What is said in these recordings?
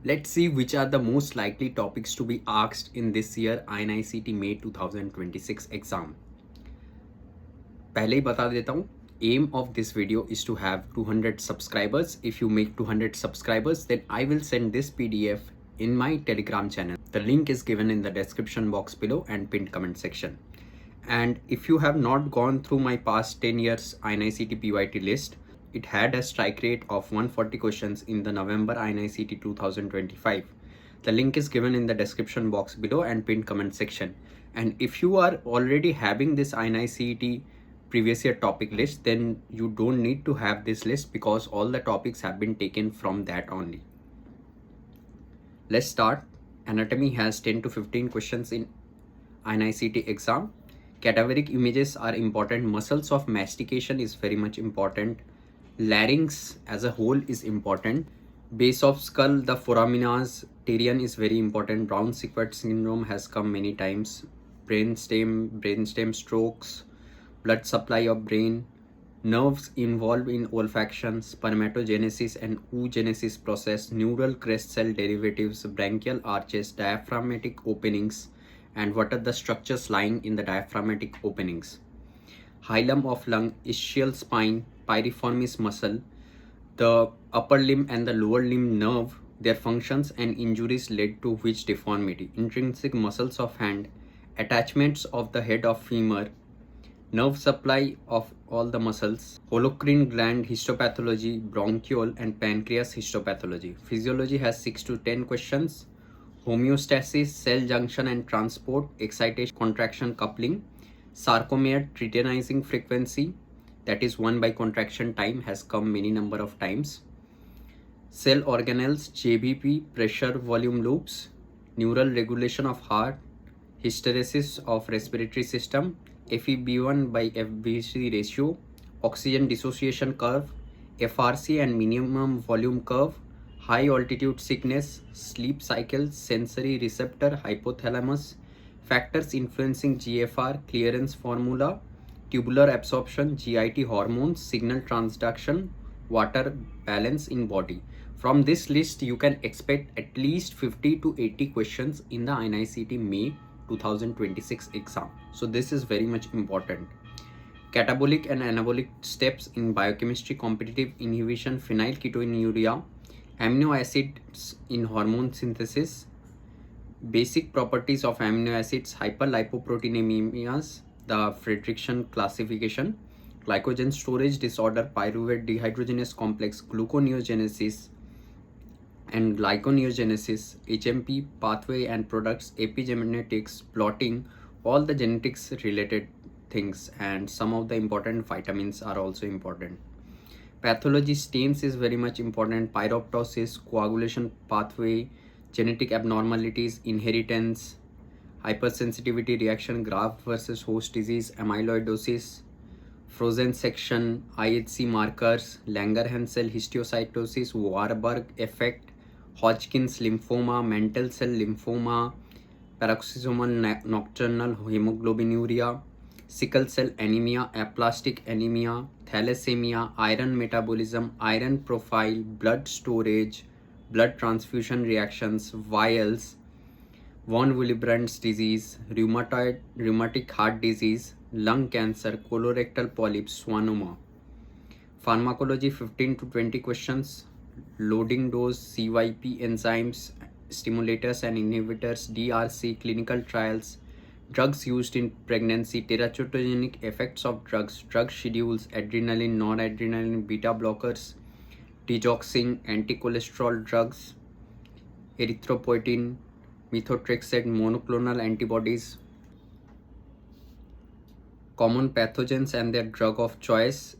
Let's see which are the most likely topics to be asked in this year INICET May 2026 exam. पहले ही बता देता हूँ, aim of this video is to have 200 subscribers. If you make 200 subscribers, then I will send this PDF in my Telegram channel. The link is given in the description box below and pinned comment section. And if you have not gone through my past 10 years INICET PYT list, it had a strike rate of 140 questions in the November INICET 2025. The link is given in the description box below and pinned comment section. And if you are already having this INICET previous year topic list, then you don't need to have this list because all the topics have been taken from that only. Let's start. Anatomy has 10 to 15 questions in INICET exam. Cadaveric images are important. Muscles of mastication is very much important. Larynx as a whole is important. Base of skull, the foraminals, Tyrian is very important. Brown Sequard syndrome has come many times. Brainstem strokes, blood supply of brain, nerves involved in olfaction, spermatogenesis and oogenesis process, neural crest cell derivatives, branchial arches, diaphragmatic openings, and what are the structures lying in the diaphragmatic openings. Hilum of lung, ischial spine, piriformis muscle, the upper limb and the lower limb nerve, their functions and injuries led to which deformity. Intrinsic muscles of hand, attachments of the head of femur, nerve supply of all the muscles, holocrine gland histopathology, bronchiole and pancreas histopathology. Physiology has 6 to 10 questions. Homeostasis, cell junction and transport, excitation, contraction, coupling. Sarcomere, triturnizing frequency, that is 1 by contraction time, has come many number of times. Cell organelles, JBP, pressure volume loops, neural regulation of heart, hysteresis of respiratory system, FeB1 by FVC ratio, oxygen dissociation curve, FRC and minimum volume curve, high altitude sickness, sleep cycle, sensory receptor, hypothalamus, factors influencing GFR, clearance formula, tubular absorption, GIT hormones, signal transduction, water balance in body. From this list, you can expect at least 50 to 80 questions in the INICET May 2026 exam. So this is very much important. Catabolic and anabolic steps in biochemistry, competitive inhibition, phenylketonuria, amino acids in hormone synthesis, basic properties of amino acids, hyperlipoproteinemias, the Frederickson classification, glycogen storage disorder, pyruvate dehydrogenase complex, gluconeogenesis and glyconeogenesis, HMP pathway and products, epigenetics, plotting, all the genetics related things, and some of the important vitamins are also important. Pathology, stains is very much important. Pyroptosis, coagulation pathway, genetic abnormalities, inheritance, hypersensitivity reaction, graft versus host disease, amyloidosis, frozen section, IHC markers, Langerhans cell histiocytosis, Warburg effect, Hodgkin's lymphoma, mantle cell lymphoma, paroxysmal nocturnal hemoglobinuria, sickle cell anemia, aplastic anemia, thalassemia, iron metabolism, iron profile, blood storage, blood transfusion reactions, vials, von Willebrand's disease, rheumatic heart disease, lung cancer, colorectal polyps, schwannoma. Pharmacology 15 to 20 questions. Loading dose, CYP enzymes, stimulators and inhibitors, DRC, clinical trials, drugs used in pregnancy, teratogenic effects of drugs, drug schedules, adrenaline, noradrenaline, beta blockers, digoxin, anti-cholesterol drugs, erythropoietin, methotrexate, monoclonal antibodies, common pathogens and their drug of choice,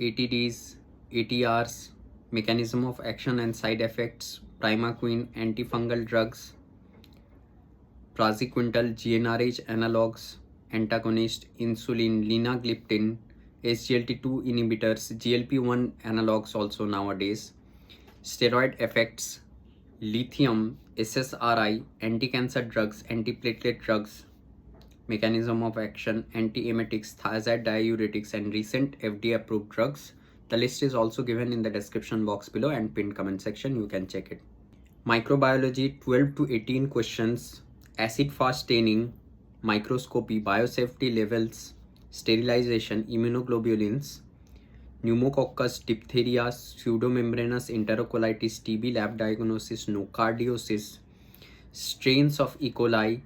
ATDs, ATRs, mechanism of action and side effects, primaquine, antifungal drugs, praziquantel, GnRH analogs, antagonist, insulin, linagliptin, SGLT2 inhibitors, GLP-1 analogs also nowadays, steroid effects, lithium, SSRI, anti-cancer drugs, antiplatelet drugs, mechanism of action, antiemetics, thiazide diuretics, and recent FDA approved drugs. The list is also given in the description box below and pinned comment section. You can check it. Microbiology 12 to 18 questions, acid fast staining, microscopy, biosafety levels, sterilization, immunoglobulins, pneumococcus, diphtheria, pseudomembranous enterocolitis, TB lab diagnosis, nocardiosis, strains of E. coli,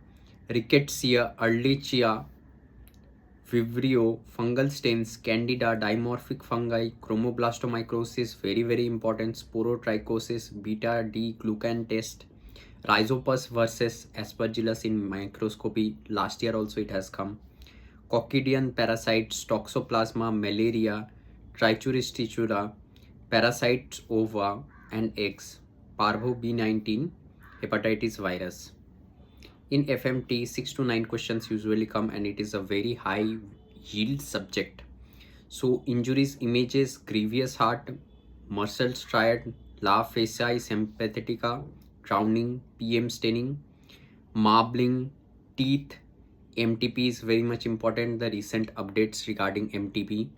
rickettsia, ehrlichia, Vibrio, fungal stains, candida, dimorphic fungi, chromoblastomycosis, very important, sporotrichosis, beta D glucan test, rhizopus versus aspergillus in microscopy. Last year also it has come. Coccidian parasites, toxoplasma, malaria, trichuris tichura, parasites ova and eggs, parvo B19, hepatitis virus. In FMT, 6 to 9 questions usually come, and it is a very high yield subject. So injuries, images, grievous heart, Marshall's triad, La faciae sympathetica, drowning, PM staining, marbling, teeth, MTP is very much important. The recent updates regarding MTP,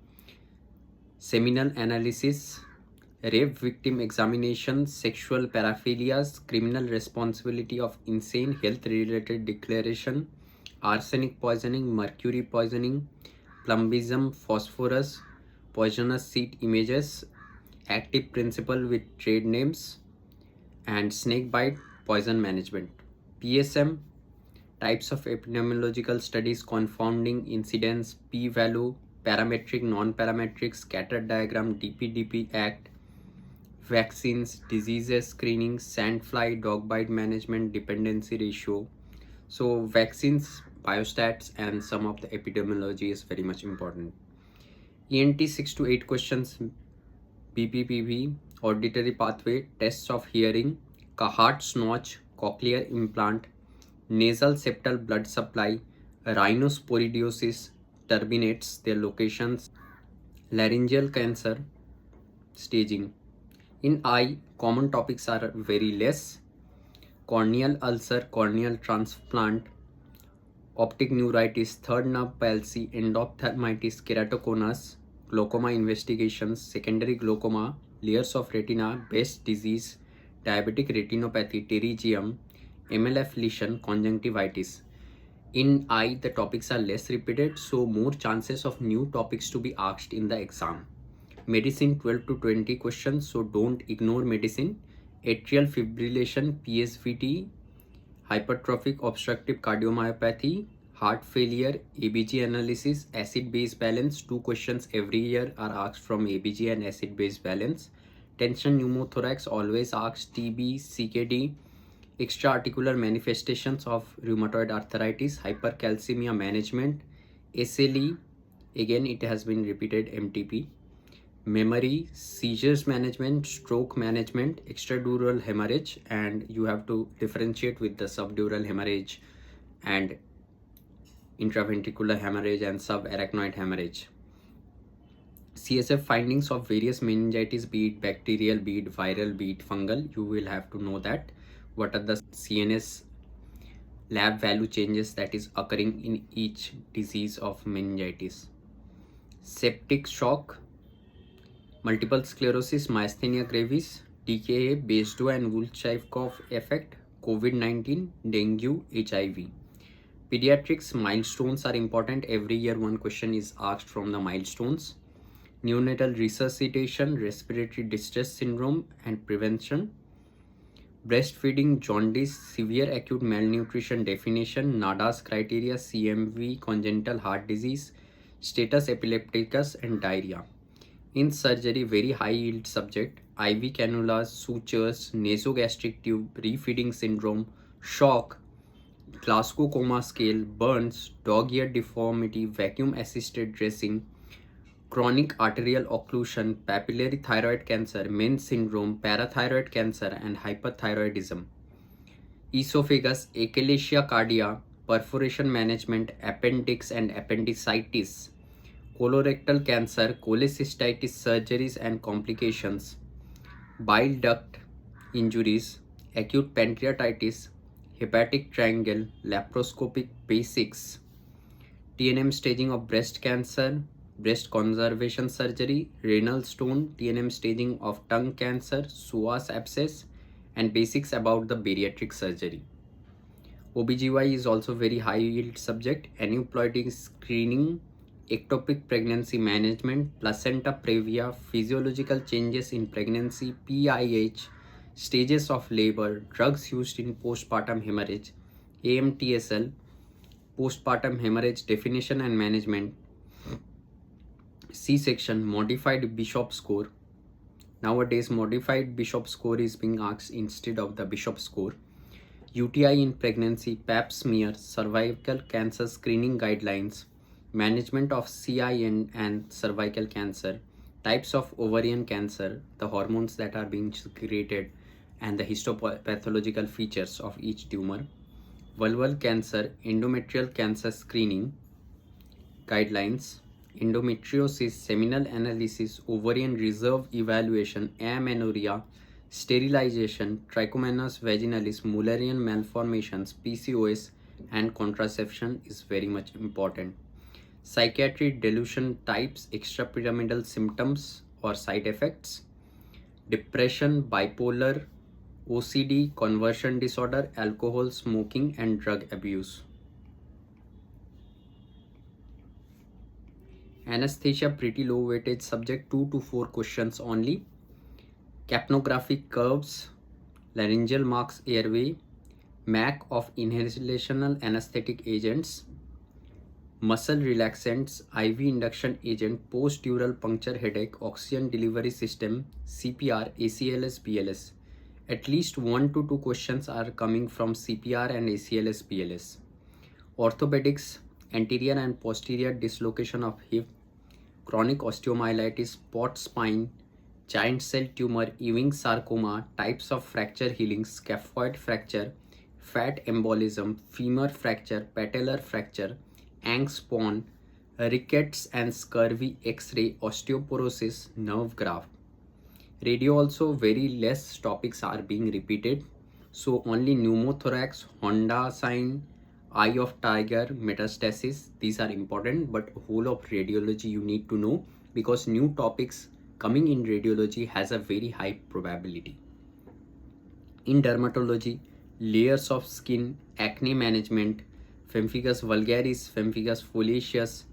seminal analysis, rape victim examination, sexual paraphilias, criminal responsibility of insane health related declaration, arsenic poisoning, mercury poisoning, plumbism, phosphorus, poisonous seed images, active principle with trade names, and snake bite, poison management. PSM, types of epidemiological studies, confounding incidence, p-value, parametric, non-parametric, scattered diagram, DP Act, vaccines, diseases screening, sandfly, dog bite management, dependency ratio. So vaccines, biostats, and some of the epidemiology is very much important. ENT 6 to 8 questions, BPPV, auditory pathway, tests of hearing, heart snatch, cochlear implant, nasal septal blood supply, rhinosporidiosis, turbinates, their locations, laryngeal cancer, staging. In eye, common topics are very less. Corneal ulcer, corneal transplant, optic neuritis, third nerve palsy, endophthalmitis, keratoconus, glaucoma investigations, secondary glaucoma, layers of retina, Best disease, diabetic retinopathy, pterygium, MLF lesion, conjunctivitis. In eye, the topics are less repeated, so more chances of new topics to be asked in the exam. Medicine 12 to 20 questions, so don't ignore medicine. Atrial fibrillation, PSVT, hypertrophic obstructive cardiomyopathy, heart failure, ABG analysis, acid-base balance. 2 questions every year are asked from ABG and acid-base balance. Tension pneumothorax always asked, TB, CKD, extra-articular manifestations of rheumatoid arthritis, hypercalcemia management, SLE, again it has been repeated, MTP, memory, seizures management, stroke management, extradural hemorrhage, and you have to differentiate with the subdural hemorrhage and intraventricular hemorrhage and subarachnoid hemorrhage. CSF findings of various meningitis, be it bacterial, be it viral, be it fungal, you will have to know that. What are the CNS lab value changes that is occurring in each disease of meningitis. Septic shock, multiple sclerosis, myasthenia gravis, TKA, Basedow and Wolff-Chaikoff effect, COVID-19, dengue, HIV. Pediatrics milestones are important. Every year one question is asked from the milestones. Neonatal resuscitation, respiratory distress syndrome and prevention. Breastfeeding, jaundice, severe acute malnutrition definition, NADA's criteria, CMV, congenital heart disease, status epilepticus and diarrhea. In surgery, very high yield subject, IV cannulas, sutures, nasogastric tube, refeeding syndrome, shock, Glasgow coma scale, burns, dog ear deformity, vacuum assisted dressing, chronic arterial occlusion, papillary thyroid cancer, Men's syndrome, parathyroid cancer and hyperthyroidism. Esophagus, achalasia cardia, perforation management, appendix and appendicitis, colorectal cancer, cholecystitis, surgeries and complications, bile duct injuries, acute pancreatitis, hepatic triangle, laparoscopic basics, TNM staging of breast cancer, breast conservation surgery, renal stone, TNM staging of tongue cancer, psoas abscess, and basics about the bariatric surgery. OBGY is also very high yield subject, aneuploidy screening, ectopic pregnancy management, placenta previa, physiological changes in pregnancy, PIH, stages of labor, drugs used in postpartum hemorrhage, AMTSL, postpartum hemorrhage definition and management, C-section, modified Bishop score. Nowadays, modified Bishop score is being asked instead of the Bishop score. UTI in pregnancy, pap smear, cervical cancer screening guidelines, management of CIN and cervical cancer, types of ovarian cancer, the hormones that are being secreted, and the histopathological features of each tumor, vulval cancer, endometrial cancer screening guidelines, endometriosis, seminal analysis, ovarian reserve evaluation, amenorrhea, sterilization, trichomonas vaginalis, Mullerian malformations, PCOS, and contraception is very much important. Psychiatry, delusion types, extrapyramidal symptoms or side effects, depression, bipolar, OCD, conversion disorder, alcohol, smoking, and drug abuse. Anesthesia, pretty low weightage subject, 2 to 4 questions only. Capnographic curves, laryngeal marks, airway, MAC of inhalational anesthetic agents, muscle relaxants, IV induction agent, post-dural puncture headache, oxygen delivery system, CPR, ACLS, BLS. At least 1 to 2 questions are coming from CPR and ACLS, BLS. Orthopedics, anterior and posterior dislocation of hip, chronic osteomyelitis, spot spine, giant cell tumor, Ewing sarcoma, types of fracture healing, scaphoid fracture, fat embolism, femur fracture, patellar fracture, Angst-Pon, rickets and scurvy, X-ray, osteoporosis, nerve graft. Radio also very less topics are being repeated. So only pneumothorax, Honda sign, eye of tiger, metastasis, these are important, but whole of radiology you need to know because new topics coming in radiology has a very high probability. In dermatology, layers of skin, acne management, pemphigus vulgaris, pemphigus foliaceus,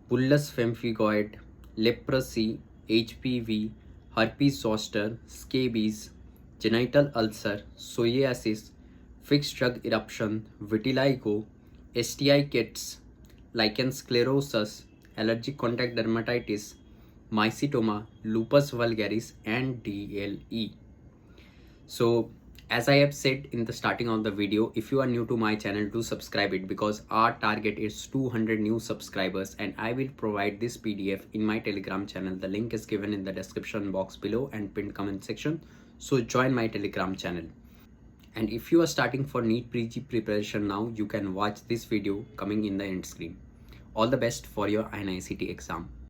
bullous pemphigoid, leprosy, HPV, herpes zoster, scabies, genital ulcer, psoriasis, fixed drug eruption, vitiligo, STI kits, lichen sclerosus, allergic contact dermatitis, mycetoma, lupus vulgaris, and DLE. So as I have said in the starting of the video, if you are new to my channel, do subscribe it because our target is 200 new subscribers and I will provide this PDF in my Telegram channel. The link is given in the description box below and pinned comment section. So join my Telegram channel. And if you are starting for NEET PG preparation now, you can watch this video coming in the end screen. All the best for your INICET exam.